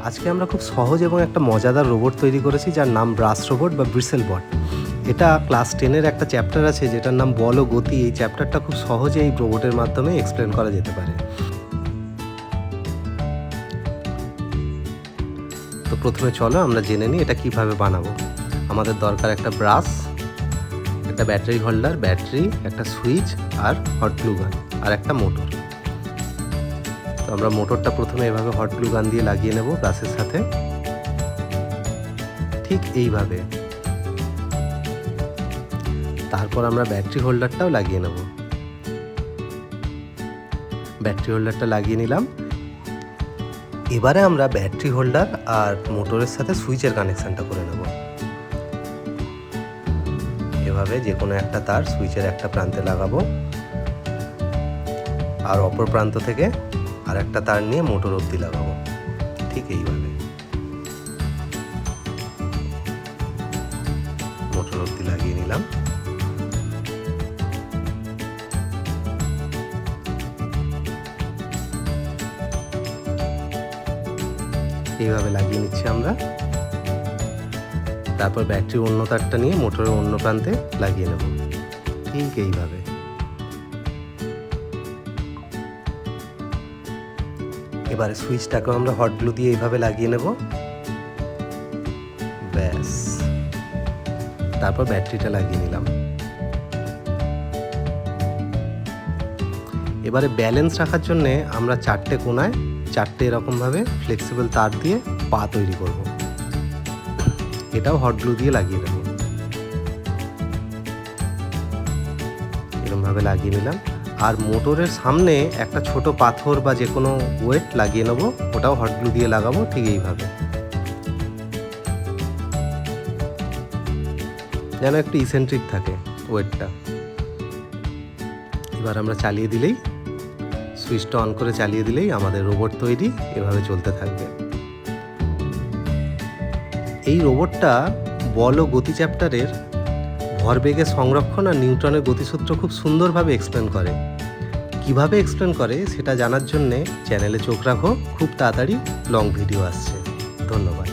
আজকে আমরা খুব সহজ এবং একটা মজাদার রোবট তৈরি করেছি যার নাম ব্রাশ রোবট বা ব্রিসেল বট। এটা ক্লাস 10-এর একটা চ্যাপ্টার আছে যেটার নাম বল ও গতি। এই চ্যাপ্টারটা খুব সহজে এই রোবটের মাধ্যমে এক্সপ্লেন করা যেতে পারে। তো প্রথমে চলো আমরা জেনে নিই এটা কিভাবে বানাবো। আমাদের দরকার একটা ব্রাশ, একটা ব্যাটারি হোল্ডার, ব্যাটারি, একটা সুইচ আর হট গ্লু গান আর একটা মোটর। তো আমরা মোটরটা প্রথমে এভাবে হট গ্লু গান দিয়ে লাগিয়ে নেব ব্রাশের সাথে, ঠিক এইভাবে। তারপর আমরা ব্যাটারি হোল্ডারটাও লাগিয়ে নেব। ব্যাটারি হোল্ডারটা লাগিয়ে নিলাম। এবারে আমরা ব্যাটারি হোল্ডার আর মোটরের সাথে সুইচের কানেকশনটা করে নেব। এভাবে যে কোনো একটা তার সুইচের একটা প্রান্তে লাগাবো আর অপর প্রান্ত থেকে আর একটা তার নিয়ে মোটর অবধি লাগাবো, ঠিক এইভাবে। মোটর অবধি লাগিয়ে নিলাম। এইভাবে লাগিয়ে নিচ্ছি আমরা। তারপর ব্যাটারির অন্য তারটা নিয়ে মোটরের অন্য প্রান্তে লাগিয়ে নেব, ঠিক এইভাবে। এবারে সুইচটাকেও আমরা হট গ্লু দিয়ে এইভাবে লাগিয়ে নেব, ব্যাস। তারপর ব্যাটারিটা লাগিয়ে নিলাম। এবারে ব্যালেন্স রাখার জন্যে আমরা চারটে কোণায় চারটে এরকমভাবে ফ্লেক্সিবল তার দিয়ে পা তৈরি করব। এটাও হট গ্লু দিয়ে লাগিয়ে দেব, এরকমভাবে লাগিয়ে নিলাম। আর মোটরের সামনে একটা ছোট পাথর বা যে কোনো ওয়েট লাগিয়ে নেব, ওটাও হট গ্লু দিয়ে লাগাবো, ঠিক এইভাবে, যেন একটু ইসেন্ট্রিক থাকে ওয়েটটা। এবার আমরা চালিয়ে দিলেই, সুইচটা অন করে চালিয়ে দিলেই আমাদের রোবট তৈরি। এভাবে চলতে থাকবে। এই রোবটটা বল ও গতি চ্যাপ্টারের ভরবেগের সংরক্ষণ আর নিউটনের গতিসূত্র খুব সুন্দরভাবে এক্সপ্লেন করে। কিভাবে এক্সপ্লেন করে সেটা জানার জন্যে চ্যানেলে চোখ রাখো, খুব তাড়াতাড়ি লং ভিডিও আসছে। ধন্যবাদ।